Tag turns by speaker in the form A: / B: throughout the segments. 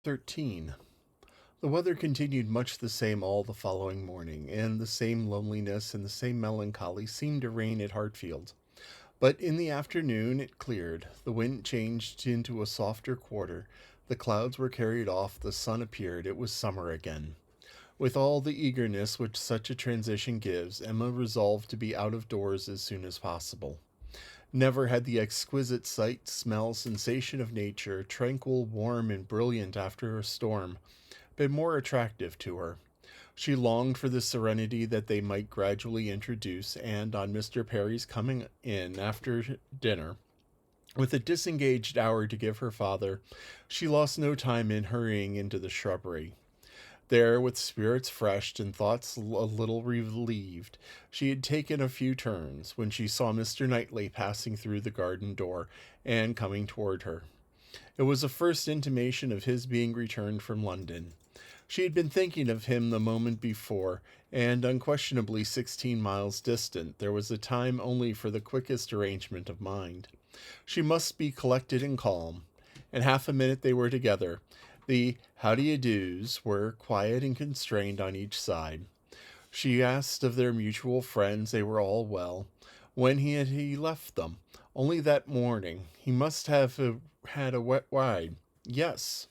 A: 13. The weather continued much the same all the following morning, and the same loneliness and the same melancholy seemed to reign at Hartfield. But in the afternoon it cleared, the wind changed into a softer quarter, the clouds were carried off, the sun appeared, it was summer again. With all the eagerness which such a transition gives, Emma resolved to be out of doors as soon as possible. Never had the exquisite sight, smell, sensation of nature, tranquil, warm, and brilliant after a storm, been more attractive to her. She longed for the serenity that they might gradually introduce, and on Mr. Perry's coming in after dinner, with a disengaged hour to give her father, she lost no time in hurrying into the shrubbery. There, with spirits fresh and thoughts a little relieved, she had taken a few turns when she saw Mr. Knightley passing through the garden door and coming toward her. It was a first intimation of his being returned from London. She had been thinking of him the moment before, and unquestionably 16 miles distant, there was a time only for the quickest arrangement of mind. She must be collected and calm. In half a minute they were together. The how do you do's were quiet and constrained on each side. She asked of their mutual friends, they were all well. When had he left them? Only that morning. He must have had a wet ride. Yes,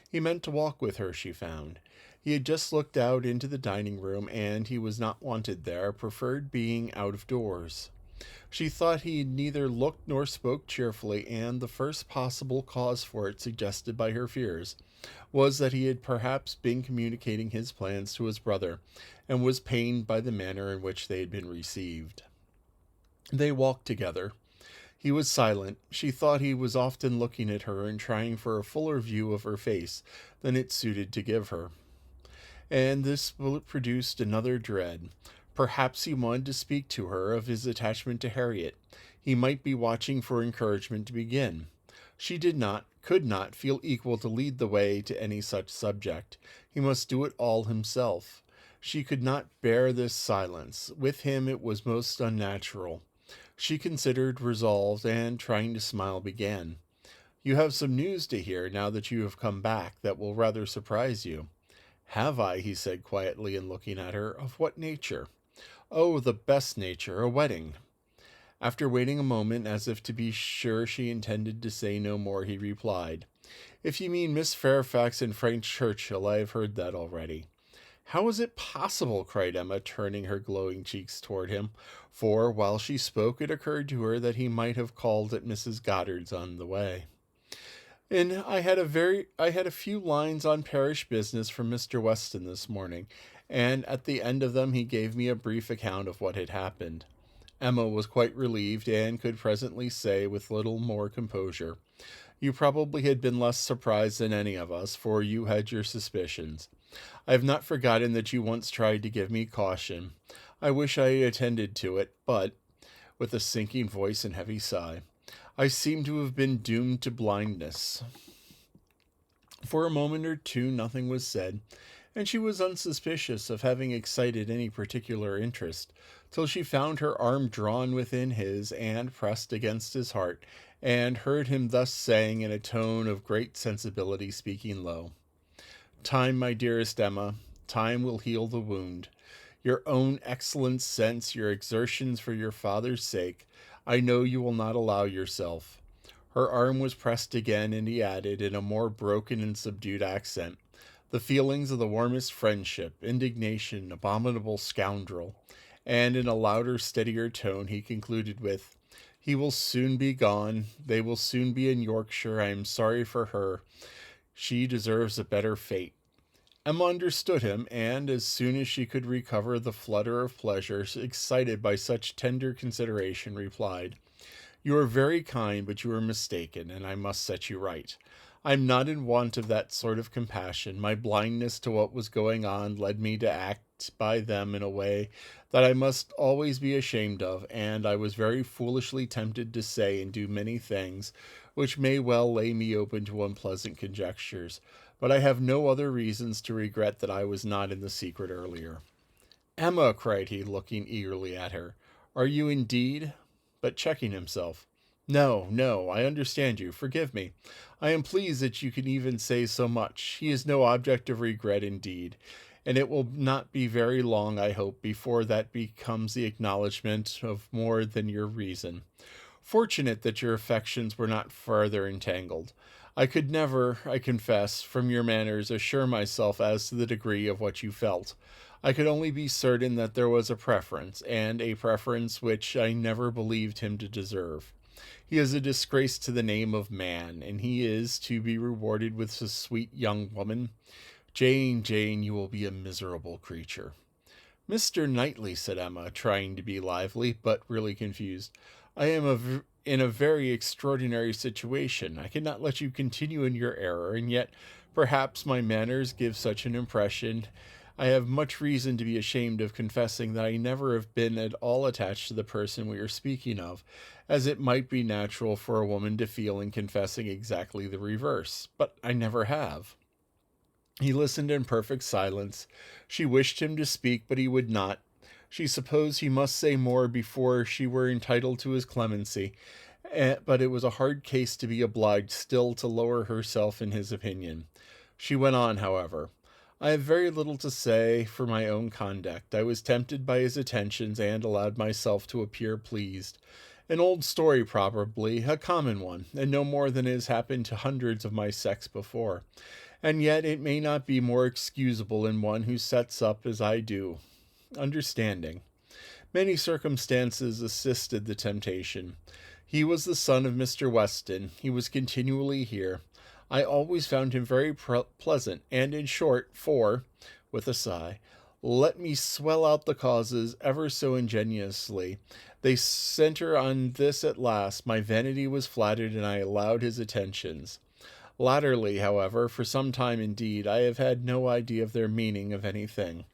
A: he meant to walk with her, she found. He had just looked out into the dining room, and he was not wanted there, preferred being out of doors. She thought he neither looked nor spoke cheerfully, and the first possible cause for it, suggested by her fears, was that he had perhaps been communicating his plans to his brother, and was pained by the manner in which they had been received. They walked together. He was silent. She thought he was often looking at her and trying for a fuller view of her face than it suited to give her. And this produced another dread. Perhaps he wanted to speak to her of his attachment to Harriet. He might be watching for encouragement to begin. She did not, could not, feel equal to lead the way to any such subject. He must do it all himself. She could not bear this silence. With him it was most unnatural. She considered, resolved, and, trying to smile, began. "You have some news to hear, now that you have come back, that will rather surprise you." "Have I?" he said quietly and looking at her. "Of what nature?" "Oh, the best nature, a wedding." After waiting a moment, as if to be sure she intended to say no more, he replied, "If you mean Miss Fairfax and Frank Churchill, I have heard that already." "How is it possible?" cried Emma, turning her glowing cheeks toward him, for, while she spoke, it occurred to her that he might have called at Mrs. Goddard's on the way. "And I had a few lines on parish business from Mr. Weston this morning, and at the end of them he gave me a brief account of what had happened." Emma was quite relieved, and could presently say, with little more composure, "You probably had been less surprised than any of us, for you had your suspicions. I have not forgotten that you once tried to give me caution. I wish I had attended to it, but," with a sinking voice and heavy sigh, "I seem to have been doomed to blindness." For a moment or two nothing was said, and she was unsuspicious of having excited any particular interest, till she found her arm drawn within his and pressed against his heart, and heard him thus saying in a tone of great sensibility, speaking low, "Time, my dearest Emma, time will heal the wound. Your own excellent sense, your exertions for your father's sake, I know you will not allow yourself." Her arm was pressed again, and he added, in a more broken and subdued accent, "The feelings of the warmest friendship, indignation, abominable scoundrel." And in a louder, steadier tone, he concluded with, "He will soon be gone. They will soon be in Yorkshire. I am sorry for her. She deserves a better fate." Emma understood him, and, as soon as she could recover the flutter of pleasure excited by such tender consideration, replied, "You are very kind, but you are mistaken, and I must set you right. I am not in want of that sort of compassion. My blindness to what was going on led me to act by them in a way that I must always be ashamed of, and I was very foolishly tempted to say and do many things which may well lay me open to unpleasant conjectures, but I have no other reasons to regret that I was not in the secret earlier." "Emma," cried he, looking eagerly at her, "are you indeed—" but checking himself, No, no, I understand you. Forgive me. I am pleased that you can even say so much. He is no object of regret indeed, and it will not be very long, I hope, before that becomes the acknowledgment of more than your reason. Fortunate that your affections were not farther entangled. I could never, I confess, from your manners, assure myself as to the degree of what you felt. I could only be certain that there was a preference, and a preference which I never believed him to deserve. He is a disgrace to the name of man, and he is to be rewarded with a sweet young woman. Jane, Jane, you will be a miserable creature. Mr. Knightley, said Emma, trying to be lively, but really confused, I am in a very extraordinary situation. I cannot let you continue in your error, and yet perhaps my manners give such an impression. I have much reason to be ashamed of confessing that I never have been at all attached to the person we are speaking of, as it might be natural for a woman to feel in confessing exactly the reverse. But I never have. He listened in perfect silence. She wished him to speak, but he would not. She supposed he must say more before she were entitled to his clemency, but it was a hard case to be obliged still to lower herself in his opinion. She went on, however. I have very little to say for my own conduct. I was tempted by his attentions and allowed myself to appear pleased. An old story, probably, a common one, and no more than has happened to hundreds of my sex before. And yet it may not be more excusable in one who sets up as I do, understanding. Many circumstances assisted the temptation. He was the son of Mr. Weston. He was continually here. I always found him very pleasant, and in short, for, with a sigh, let me swell out the causes ever so ingeniously. They centre on this at last. My vanity was flattered, and I allowed his attentions. Latterly, however, for some time indeed, I have had no idea of their meaning of anything.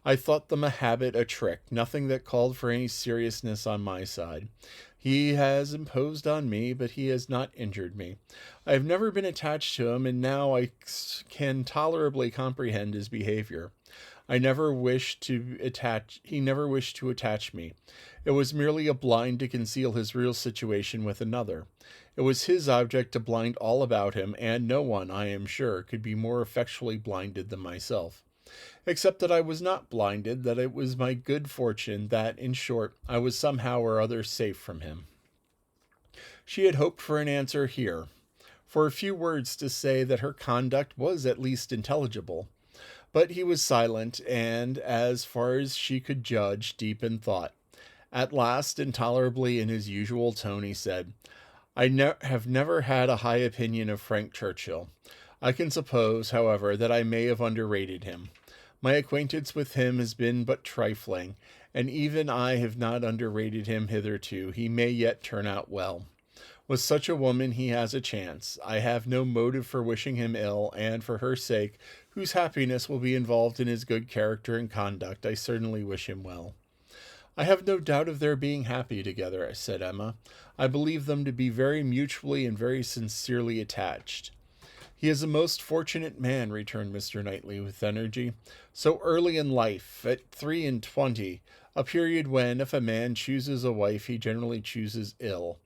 A: I thought them a habit, a trick, nothing that called for any seriousness on my side. He has imposed on me, but he has not injured me. I have never been attached to him, and now I can tolerably comprehend his behavior. I never wished to attach he never wished to attach me. It was merely a blind to conceal his real situation with another. It was his object to blind all about him, and no one, I am sure, could be more effectually blinded than myself. Except that I was not blinded, that it was my good fortune, that, in short, I was somehow or other safe from him. She had hoped for an answer here, for a few words to say that her conduct was at least intelligible. But he was silent, and, as far as she could judge, deep in thought. At last, intolerably in his usual tone, he said, have never had a high opinion of Frank Churchill. I can suppose, however, that I may have underrated him. My acquaintance with him has been but trifling, and even I have not underrated him hitherto. He may yet turn out well. With such a woman he has a chance. I have no motive for wishing him ill, and for her sake, whose happiness will be involved in his good character and conduct, I certainly wish him well. I have no doubt of their being happy together, said Emma. I believe them to be very mutually and very sincerely attached. He is a most fortunate man, returned Mr. Knightley with energy. So early in life, at 23, a period when, if a man chooses a wife, he generally chooses ill.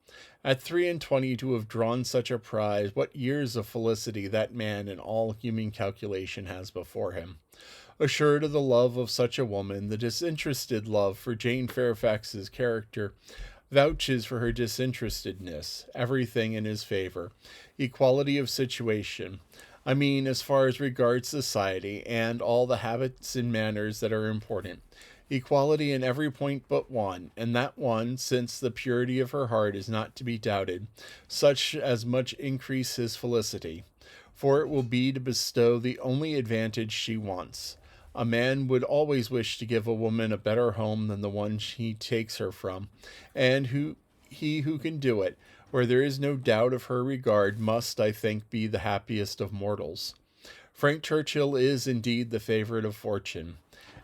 A: At 23 to have drawn such a prize, what years of felicity that man in all human calculation has before him. Assured of the love of such a woman, the disinterested love for Jane Fairfax's character vouches for her disinterestedness, everything in his favor, equality of situation, I mean as far as regards society, and all the habits and manners that are important, equality in every point but one, and that one, since the purity of her heart is not to be doubted, such as much increase his felicity, for it will be to bestow the only advantage she wants. A man would always wish to give a woman a better home than the one he takes her from, and he who can do it, where there is no doubt of her regard, must, I think, be the happiest of mortals. Frank Churchill is indeed the favorite of fortune.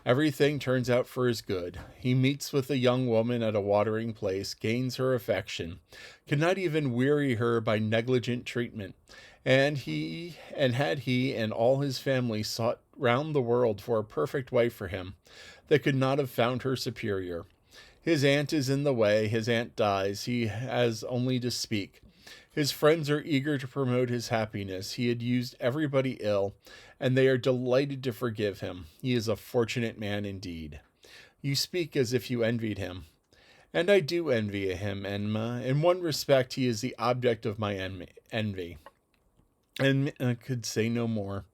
A: Everything turns out for his good. He meets with a young woman at a watering place, gains her affection, cannot even weary her by negligent treatment, and had he and all his family sought round the world for a perfect wife for him, they could not have found her superior. His aunt is in the way, his aunt dies, he has only to speak. His friends are eager to promote his happiness. He had used everybody ill, and they are delighted to forgive him. He is a fortunate man indeed. You speak as if you envied him. And I do envy him, Emma. In one respect, he is the object of my envy. And could say no more.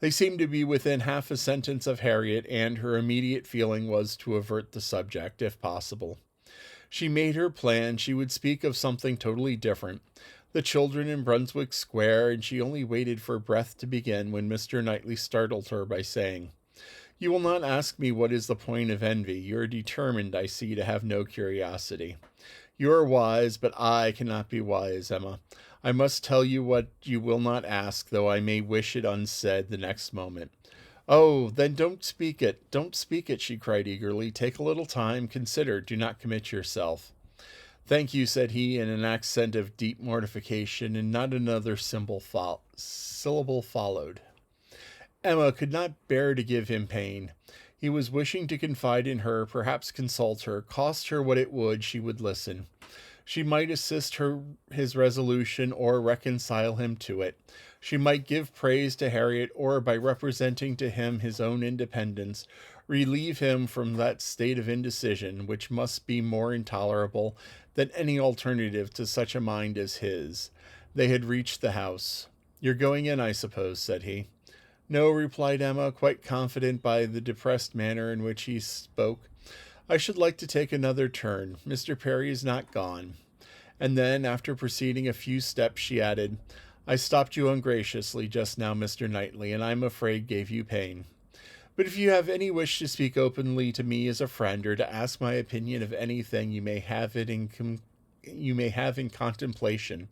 A: They seemed to be within half a sentence of Harriet, and her immediate feeling was to avert the subject, if possible. She made her plan. She would speak of something totally different. The children in Brunswick Square, and she only waited for breath to begin when Mr. Knightley startled her by saying, "You will not ask me what is the point of envy. You are determined, I see, to have no curiosity. You are wise, but I cannot be wise, Emma. I must tell you what you will not ask, though I may wish it unsaid the next moment." "Oh, then don't speak it, don't speak it," she cried eagerly. "Take a little time, consider, do not commit yourself." "Thank you," said he, in an accent of deep mortification, and not another syllable followed. Emma could not bear to give him pain. He was wishing to confide in her, perhaps consult her. Cost her what it would, she would listen. She might assist his resolution, or reconcile him to it. She might give praise to Harriet, or, by representing to him his own independence, relieve him from that state of indecision which must be more intolerable than any alternative to such a mind as his. They had reached the house. "You're going in, I suppose," said he. "No," replied Emma, quite confident by the depressed manner in which he spoke. "I should like to take another turn. Mr. Perry is not gone." And then, after proceeding a few steps, she added, "I stopped you ungraciously just now, Mr. Knightley, and I am afraid gave you pain. But if you have any wish to speak openly to me as a friend, or to ask my opinion of anything you may have in contemplation,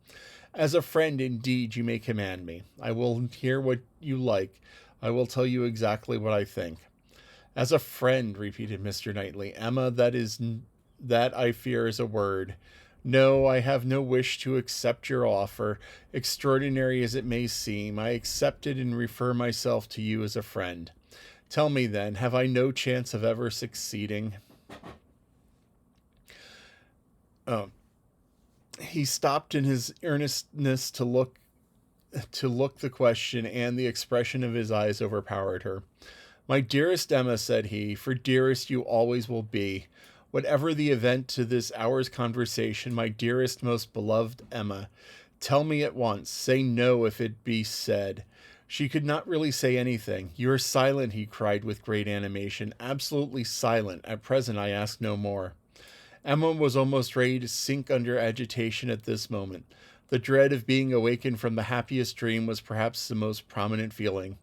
A: as a friend indeed you may command me. I will hear what you like. I will tell you exactly what I think." "As a friend," repeated Mr. Knightley. "Emma, that I fear is a word. No, I have no wish to accept your offer, extraordinary as it may seem. I accept it and refer myself to you as a friend. Tell me, then, have I no chance of ever succeeding?" Oh. He stopped in his earnestness to look the question, and the expression of his eyes overpowered her. "My dearest Emma," said he, "for dearest you always will be, whatever the event to this hour's conversation, my dearest, most beloved Emma, tell me at once. Say no if it be said." She could not really say anything. "You are silent," he cried with great animation, "absolutely silent. At present I ask no more." Emma was almost ready to sink under agitation at this moment. The dread of being awakened from the happiest dream was perhaps the most prominent feeling.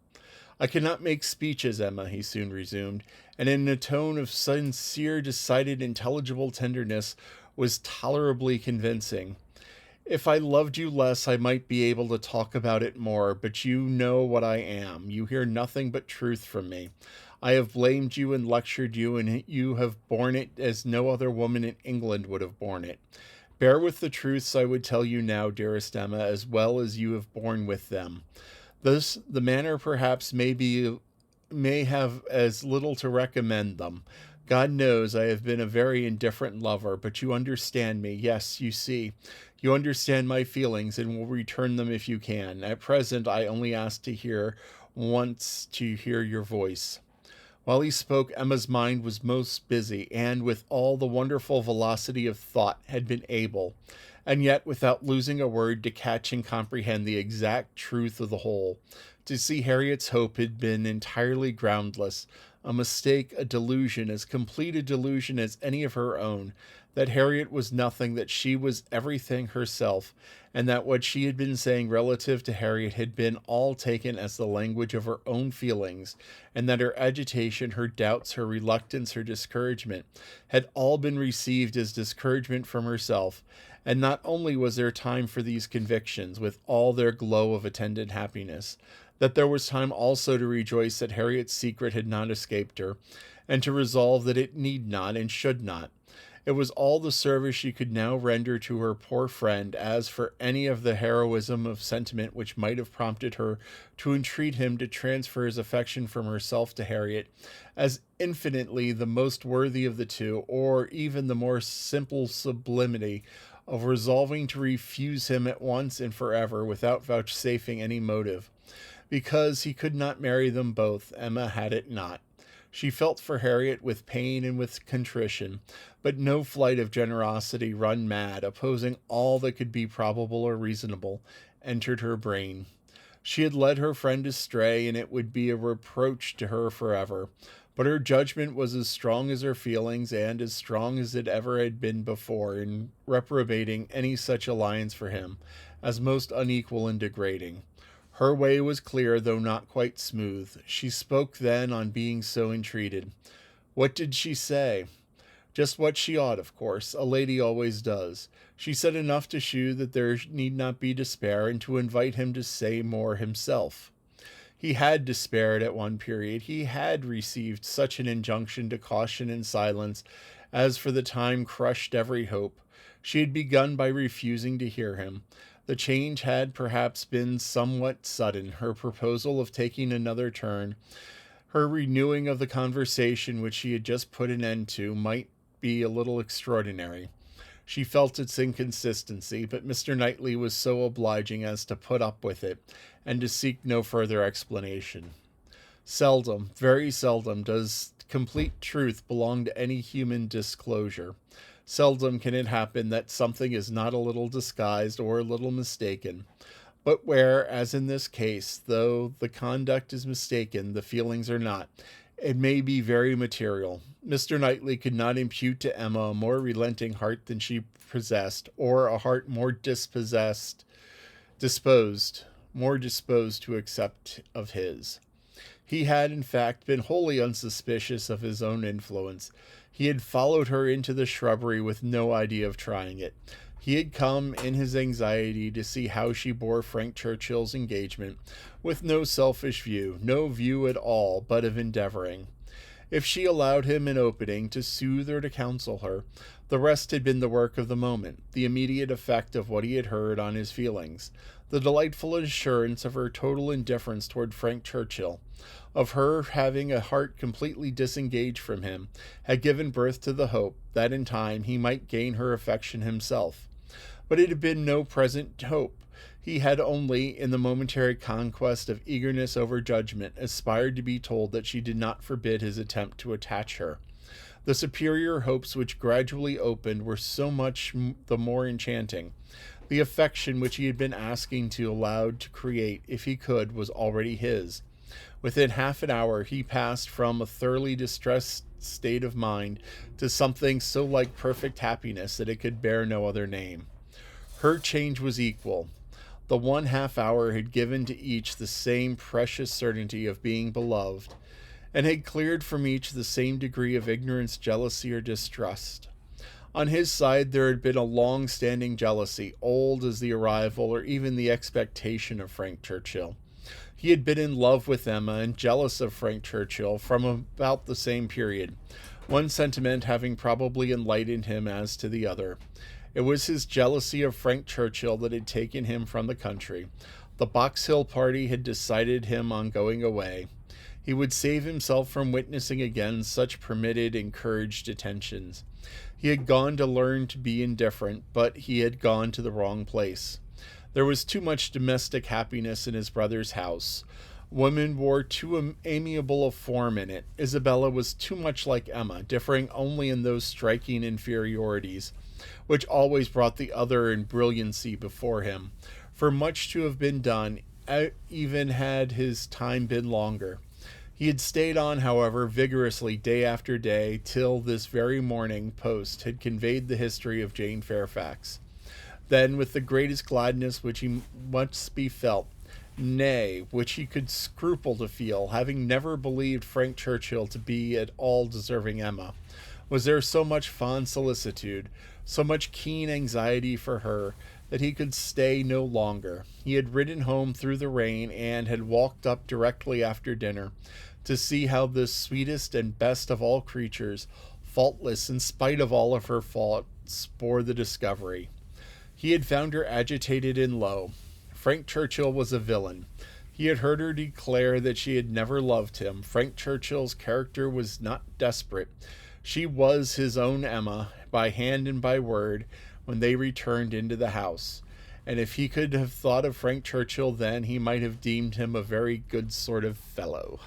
A: "I cannot make speeches, Emma," he soon resumed, and in a tone of sincere, decided, intelligible tenderness was tolerably convincing. "If I loved you less, I might be able to talk about it more, but you know what I am. You hear nothing but truth from me. I have blamed you and lectured you, and you have borne it as no other woman in England would have borne it. Bear with the truths I would tell you now, dearest Emma, as well as you have borne with them. Thus, the manner perhaps may have as little to recommend them. God knows I have been a very indifferent lover, but you understand me. Yes, you see, you understand my feelings, and will return them if you can. At present, I only ask to hear your voice." While he spoke, Emma's mind was most busy, and with all the wonderful velocity of thought had been able, and yet without losing a word, to catch and comprehend the exact truth of the whole. To see Harriet's hope had been entirely groundless, a mistake, a delusion, as complete a delusion as any of her own, that Harriet was nothing, that she was everything herself, and that what she had been saying relative to Harriet had been all taken as the language of her own feelings, and that her agitation, her doubts, her reluctance, her discouragement, had all been received as discouragement from herself. And not only was there time for these convictions, with all their glow of attendant happiness, that there was time also to rejoice that Harriet's secret had not escaped her, and to resolve that it need not and should not. It was all the service she could now render to her poor friend. As for any of the heroism of sentiment which might have prompted her to entreat him to transfer his affection from herself to Harriet, as infinitely the most worthy of the two, or even the more simple sublimity of resolving to refuse him at once and forever without vouchsafing any motive, because he could not marry them both, Emma had it not. She felt for Harriet with pain and with contrition, but no flight of generosity run mad, opposing all that could be probable or reasonable, entered her brain. She had led her friend astray, and it would be a reproach to her forever. But her judgment was as strong as her feelings, and as strong as it ever had been before, in reprobating any such alliance for him, as most unequal and degrading. Her way was clear, though not quite smooth. She spoke then on being so entreated. What did she say? Just what she ought, of course. A lady always does. She said enough to shew that there need not be despair, and to invite him to say more himself. He had despaired at one period. He had received such an injunction to caution and silence as for the time crushed every hope. She had begun by refusing to hear him. The change had perhaps been somewhat sudden. Her proposal of taking another turn, her renewing of the conversation which she had just put an end to, might be a little extraordinary. She felt its inconsistency, but Mr. Knightley was so obliging as to put up with it, and to seek no further explanation. Seldom, very seldom, does complete truth belong to any human disclosure. Seldom can it happen that something is not a little disguised or a little mistaken. But where, as in this case, though the conduct is mistaken, the feelings are not, it may be very material. Mr. Knightley could not impute to Emma a more relenting heart than she possessed, or a heart more more disposed to accept of his. He had, in fact, been wholly unsuspicious of his own influence. He had followed her into the shrubbery with no idea of trying it. He had come in his anxiety to see how she bore Frank Churchill's engagement, with no selfish view, no view at all but of endeavoring, if she allowed him an opening, to soothe or to counsel her. The rest had been the work of the moment, the immediate effect of what he had heard on his feelings, the delightful assurance of her total indifference toward Frank Churchill, of her having a heart completely disengaged from him, had given birth to the hope that in time he might gain her affection himself. But it had been no present hope. He had only, in the momentary conquest of eagerness over judgment, aspired to be told that she did not forbid his attempt to attach her. The superior hopes which gradually opened were so much the more enchanting. The affection which he had been asking to allowed to create, if he could, was already his. Within half an hour he passed from a thoroughly distressed state of mind to something so like perfect happiness that it could bear no other name. Her change was equal. The 1/2 hour had given to each the same precious certainty of being beloved, and had cleared from each the same degree of ignorance, jealousy, or distrust. On his side there had been a long-standing jealousy, old as the arrival or even the expectation of Frank Churchill. He had been in love with Emma and jealous of Frank Churchill from about the same period, one sentiment having probably enlightened him as to the other. It was his jealousy of Frank Churchill that had taken him from the country. The Box Hill party had decided him on going away. He would save himself from witnessing again such permitted, encouraged attentions. He had gone to learn to be indifferent, but he had gone to the wrong place. There was too much domestic happiness in his brother's house. Women wore too amiable a form in it. Isabella was too much like Emma, differing only in those striking inferiorities, which always brought the other in brilliancy before him. For much to have been done, even had his time been longer. He had stayed on, however, vigorously day after day, till this very morning post had conveyed the history of Jane Fairfax. Then, with the greatest gladness which he must be felt, nay, which he could scruple to feel, having never believed Frank Churchill to be at all deserving Emma, was there so much fond solicitude, so much keen anxiety for her, that he could stay no longer. He had ridden home through the rain, and had walked up directly after dinner, to see how this sweetest and best of all creatures, faultless in spite of all of her faults, bore the discovery. He had found her agitated and low. Frank Churchill was a villain. He had heard her declare that she had never loved him. Frank Churchill's character was not desperate. She was his own Emma, by hand and by word, when they returned into the house. And if he could have thought of Frank Churchill then, he might have deemed him a very good sort of fellow.